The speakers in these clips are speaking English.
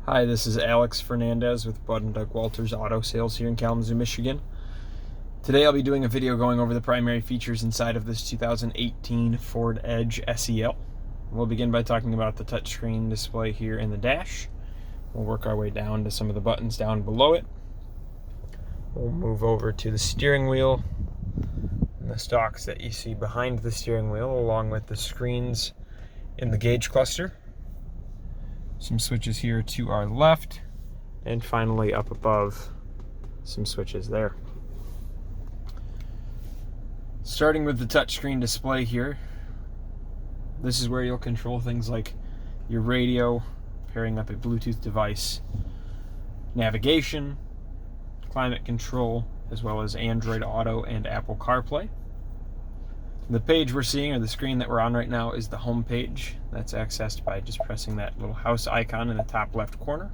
Hi, this is Alex Fernandez with Bud and Doug Walters Auto Sales here in Kalamazoo, Michigan. Today I'll be doing a video going over the primary features inside of this 2018 Ford Edge SEL. We'll begin by talking about the touchscreen display here in the dash. We'll work our way down to some of the buttons down below it. We'll move over to the steering wheel and the stalks that you see behind the steering wheel, along with the screens in the gauge cluster. Some switches here to our left, and finally up above, some switches there. Starting with the touchscreen display here, this is where you'll control things like your radio, pairing up a Bluetooth device, navigation, climate control, as well as Android Auto and Apple CarPlay. The page we're seeing, or the screen that we're on right now, is the home page. That's accessed by just pressing that little house icon in the top left corner.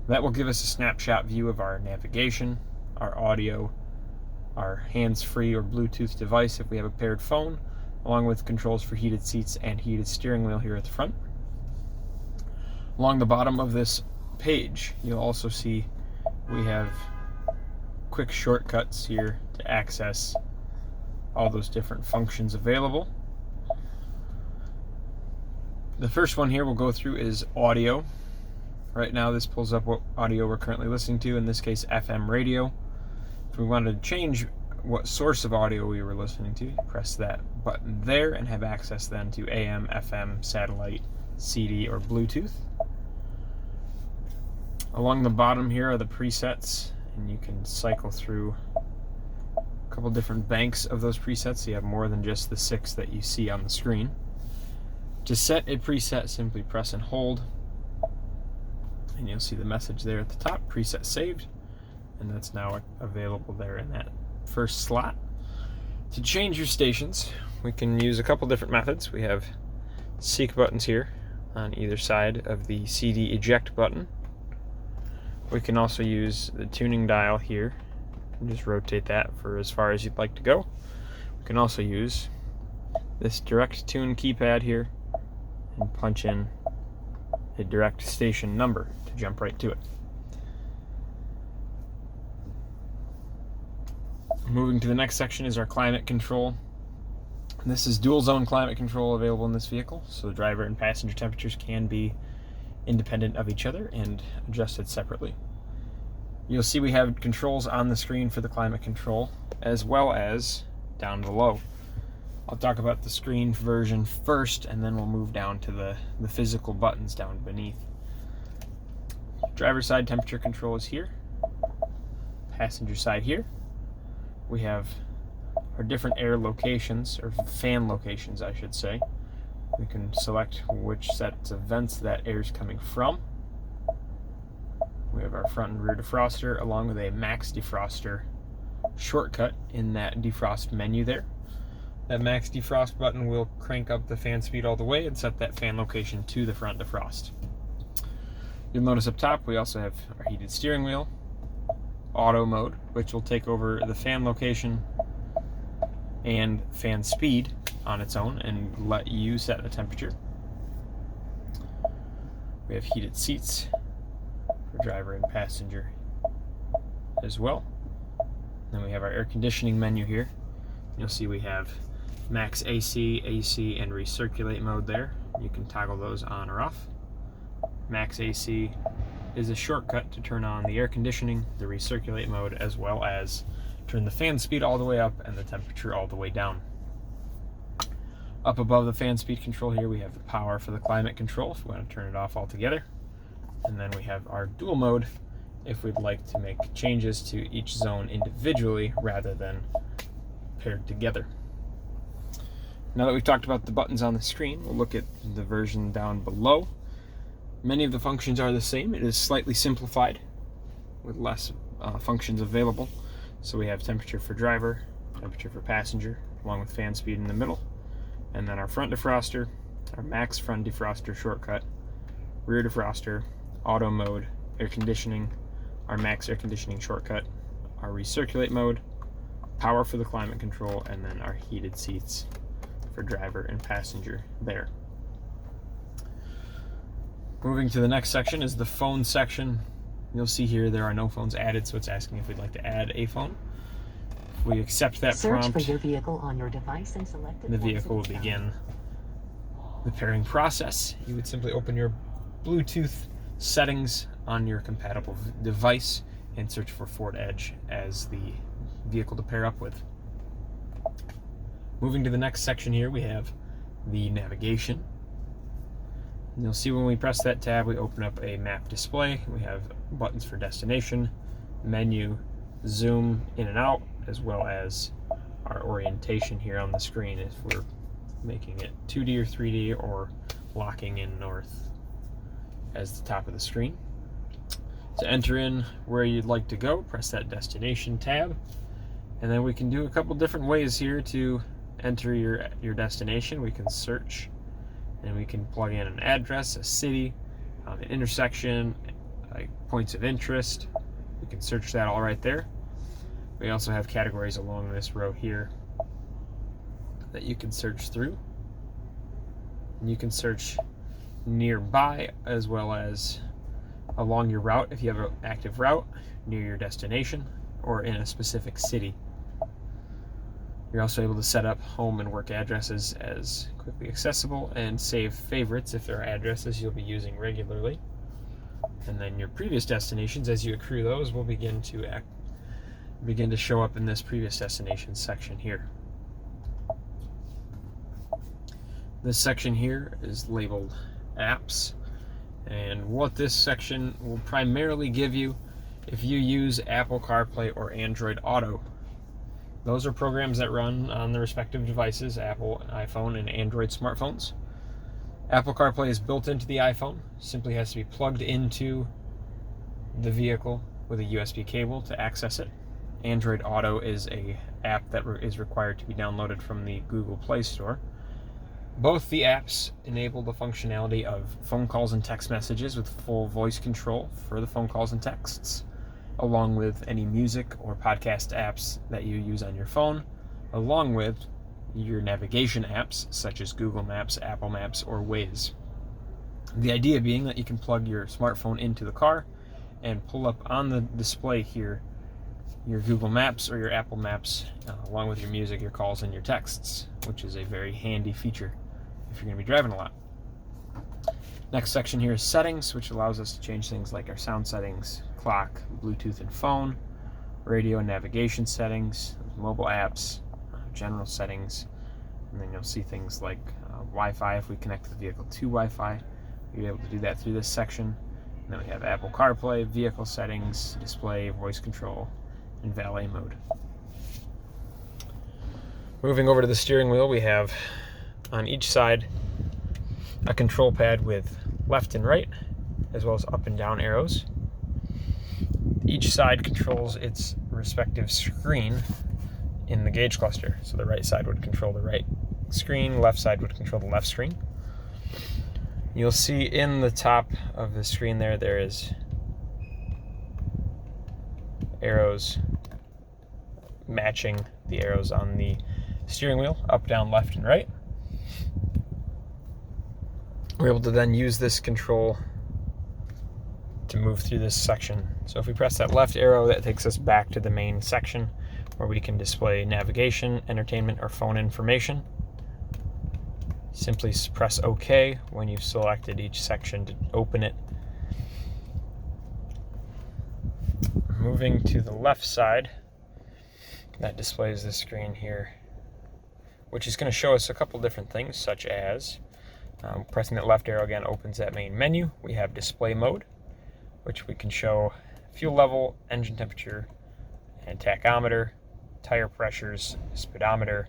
That will give us a snapshot view of our navigation, our audio, our hands-free or Bluetooth device if we have a paired phone, along with controls for heated seats and heated steering wheel here at the front. Along the bottom of this page, you'll also see we have quick shortcuts here to access all those different functions available. The first one here we'll go through is audio. Right now this pulls up what audio we're currently listening to, in this case FM radio. If we wanted to change what source of audio we were listening to, you press that button there and have access then to AM, FM, satellite, CD, or Bluetooth. Along the bottom here are the presets, and you can cycle through a couple different banks of those presets, so you have more than just the 6 that you see on the screen. To set a preset, simply press and hold, and you'll see the message there at the top, preset saved, and that's now available there in that first slot. To change your stations, we can use a couple different methods. We have seek buttons here on either side of the CD eject button. We can also use the tuning dial here and just rotate that for as far as you'd like to go. We can also use this direct tune keypad here and punch in a direct station number to jump right to it. Moving to the next section is our climate control. This is dual zone climate control available in this vehicle, so the driver and passenger temperatures can be independent of each other and adjusted separately. You'll see we have controls on the screen for the climate control, as well as down below. I'll talk about the screen version first, and then we'll move down to the physical buttons down beneath. Driver side temperature control is here. Passenger side here. We have our different air locations, or fan locations I should say. We can select which sets of vents that air is coming from. We have our front and rear defroster, along with a max defroster shortcut in that defrost menu there. That max defrost button will crank up the fan speed all the way and set that fan location to the front defrost. You'll notice up top we also have our heated steering wheel, auto mode, which will take over the fan location and fan speed on its own and let you set the temperature. We have heated seats for driver and passenger as well. Then we have our air conditioning menu here. You'll see we have max AC, AC, and recirculate mode there. You can toggle those on or off. Max AC is a shortcut to turn on the air conditioning, the recirculate mode, as well as turn the fan speed all the way up and the temperature all the way down. Up above the fan speed control here, we have the power for the climate control if we want to turn it off altogether. And then we have our dual mode if we'd like to make changes to each zone individually rather than paired together. Now that we've talked about the buttons on the screen, we'll look at the version down below. Many of the functions are the same. It is slightly simplified with less functions available. So we have temperature for driver, temperature for passenger, along with fan speed in the middle. And then our front defroster, our max front defroster shortcut, rear defroster, auto mode, air conditioning, our max air conditioning shortcut, our recirculate mode, power for the climate control, and then our heated seats for driver and passenger there. Moving to the next section is the phone section. You'll see here there are no phones added, so it's asking if we'd like to add a phone. If we accept that prompt, search for your vehicle on your device and select it. The vehicle will begin the pairing process. You would simply open your Bluetooth settings on your compatible device and search for Ford Edge as the vehicle to pair up with. Moving to the next section here, we have the navigation. And you'll see when we press that tab, we open up a map display. We have buttons for destination, menu, zoom in and out, as well as our orientation here on the screen if we're making it 2D or 3D or locking in north as the top of the screen. To enter in where you'd like to go, press that destination tab, and then we can do a couple different ways here to enter your destination. We can search, and we can plug in an address, a city, an intersection, points of interest. We can search that all right there. We also have categories along this row here that you can search through. And you can search nearby as well as along your route if you have an active route, near your destination, or in a specific city. You're also able to set up home and work addresses as quickly accessible and save favorites if there are addresses you'll be using regularly. And then your previous destinations, as you accrue those, will begin to show up in this previous destinations section here. This section here is labeled apps, and what this section will primarily give you if you use Apple CarPlay or Android Auto. Those are programs that run on the respective devices, Apple iPhone and Android smartphones. Apple CarPlay is built into the iPhone, simply has to be plugged into the vehicle with a USB cable to access it. Android Auto is an app that is required to be downloaded from the Google Play Store. Both the apps enable the functionality of phone calls and text messages with full voice control for the phone calls and texts, along with any music or podcast apps that you use on your phone, along with your navigation apps such as Google Maps, Apple Maps, or Waze. The idea being that you can plug your smartphone into the car and pull up on the display here your Google Maps or your Apple Maps, along with your music, your calls, and your texts, which is a very handy feature if you're going to be driving a lot. Next section here is settings, which allows us to change things like our sound settings, clock, Bluetooth and phone, radio and navigation settings, mobile apps, general settings, and then you'll see things like Wi-Fi. If we connect the vehicle to Wi-Fi, you're able to do that through this section. And then we have Apple CarPlay, vehicle settings, display, voice control, and valet mode. Moving over to the steering wheel, we have on each side a control pad with left and right, as well as up and down arrows. Each side controls its respective screen in the gauge cluster. So the right side would control the right screen, left side would control the left screen. You'll see in the top of the screen there is arrows matching the arrows on the steering wheel, up, down, left, and right. We're able to then use this control to move through this section. So if we press that left arrow, that takes us back to the main section where we can display navigation, entertainment, or phone information. Simply press OK when you've selected each section to open it. Moving to the left side, that displays the screen here, which is going to show us a couple different things, such as pressing that left arrow again opens that main menu. We have display mode, which we can show fuel level, engine temperature, and tachometer, tire pressures, speedometer,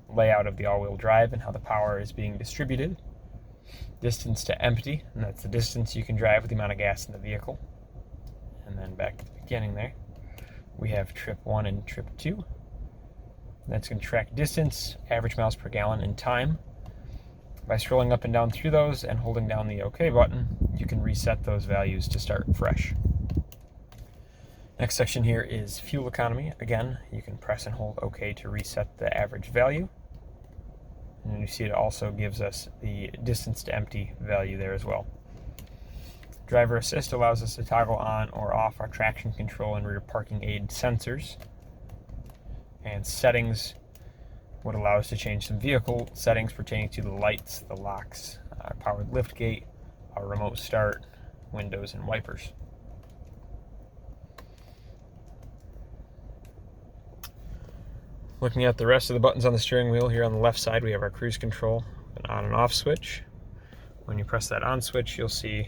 layout of the all-wheel drive and how the power is being distributed, distance to empty, and that's the distance you can drive with the amount of gas in the vehicle. And then back to the beginning there, we have trip 1 and trip 2. That's going to track distance, average miles per gallon, and time. By scrolling up and down through those and holding down the OK button, you can reset those values to start fresh. Next section here is fuel economy. Again, you can press and hold OK to reset the average value. And you see it also gives us the distance to empty value there as well. Driver assist allows us to toggle on or off our traction control and rear parking aid sensors. And settings would allow us to change some vehicle settings pertaining to the lights, the locks, our powered lift gate, our remote start, windows, and wipers. Looking at the rest of the buttons on the steering wheel, here on the left side we have our cruise control, an on and off switch. When you press that on switch, you'll see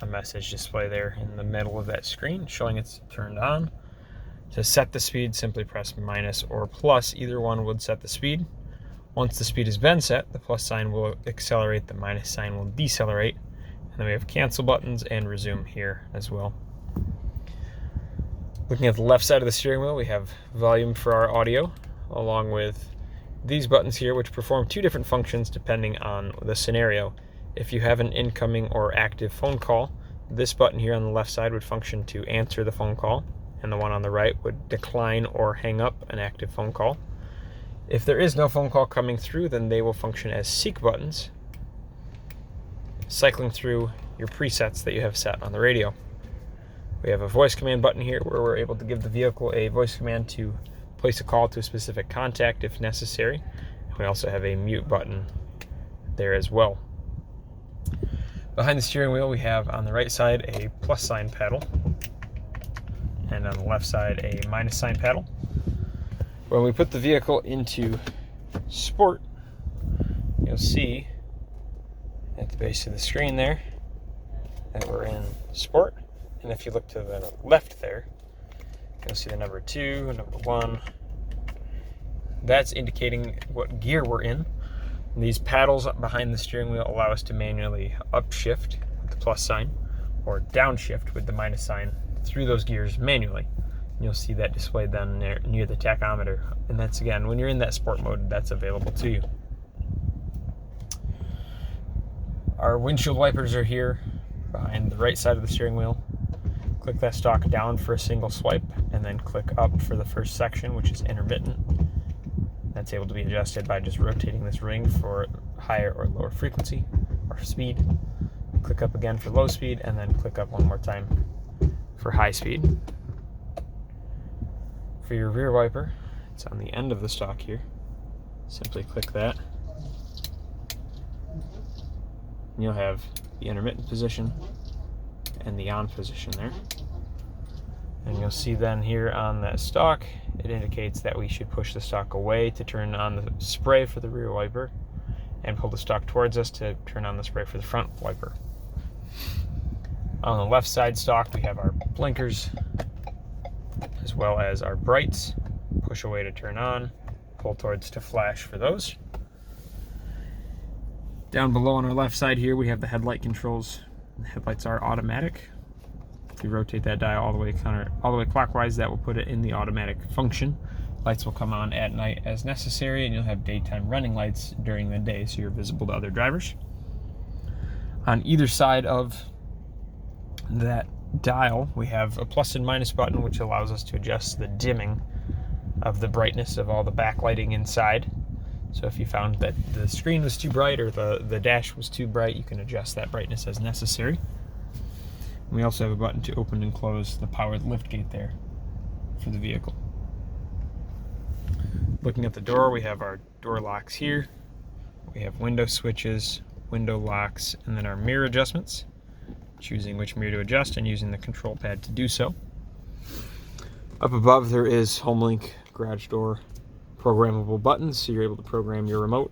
a message display there in the middle of that screen showing it's turned on. To set the speed, simply press minus or plus. Either one would set the speed. Once the speed has been set, the plus sign will accelerate, the minus sign will decelerate. And then we have cancel buttons and resume here as well. Looking at the left side of the steering wheel, we have volume for our audio, along with these buttons here, which perform two different functions depending on the scenario. If you have an incoming or active phone call, this button here on the left side would function to answer the phone call, and the one on the right would decline or hang up an active phone call. If there is no phone call coming through, then they will function as seek buttons, cycling through your presets that you have set on the radio. We have a voice command button here where we're able to give the vehicle a voice command to place a call to a specific contact if necessary. We also have a mute button there as well. Behind the steering wheel, we have on the right side a plus sign paddle, and on the left side a minus sign paddle. When we put the vehicle into sport, you'll see at the base of the screen there that we're in sport. And if you look to the left there, you'll see the number 2, number 1. That's indicating what gear we're in. And these paddles behind the steering wheel allow us to manually upshift with the plus sign or downshift with the minus sign through those gears manually. And you'll see that displayed then near the tachometer. And that's, again, when you're in that sport mode, that's available to you. Our windshield wipers are here behind the right side of the steering wheel. Click that stalk down for a single swipe, and then click up for the first section, which is intermittent. That's able to be adjusted by just rotating this ring for higher or lower frequency or speed. Click up again for low speed, and then click up one more time for high speed. For your rear wiper, it's on the end of the stalk here. Simply click that. And you'll have the intermittent position and the on position there. And you'll see then here on that stalk, it indicates that we should push the stalk away to turn on the spray for the rear wiper, and pull the stalk towards us to turn on the spray for the front wiper. On the left side stalk, we have our blinkers, as well as our brights. Push away to turn on, pull towards to flash for those. Down below on our left side here, we have the headlight controls. The headlights are automatic. If you rotate that dial all the way clockwise, that will put it in the automatic function. Lights will come on at night as necessary, and you'll have daytime running lights during the day, so you're visible to other drivers. On either side of that dial, we have a plus and minus button, which allows us to adjust the dimming of the brightness of all the backlighting inside. So if you found that the screen was too bright or the dash was too bright, you can adjust that brightness as necessary. We also have a button to open and close the powered liftgate there for the vehicle. Looking at the door, we have our door locks here. We have window switches, window locks, and then our mirror adjustments. Choosing which mirror to adjust and using the control pad to do so. Up above there is HomeLink garage door programmable buttons, so you're able to program your remote.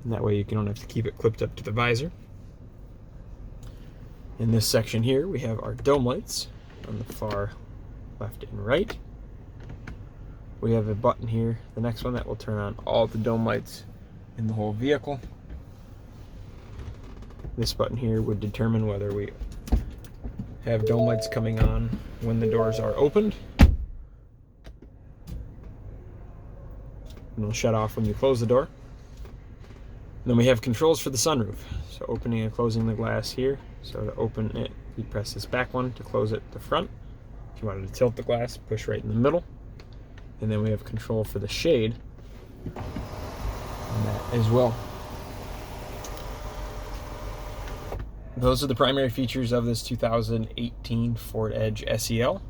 And that way you don't have to keep it clipped up to the visor. In this section here, we have our dome lights on the far left and right. We have a button here, the next one, that will turn on all the dome lights in the whole vehicle. This button here would determine whether we have dome lights coming on when the doors are opened. And it'll shut off when you close the door. And then we have controls for the sunroof. So opening and closing the glass here. So to open it, you press this back one. To close it, the front. If you wanted to tilt the glass, push right in the middle. And then we have control for the shade on that as well. those are the primary features of this 2018 Ford Edge SEL.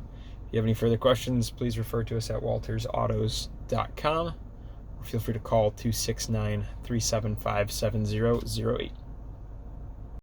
If you have any further questions, please refer to us at waltersautos.com, or feel free to call 269-375-7008.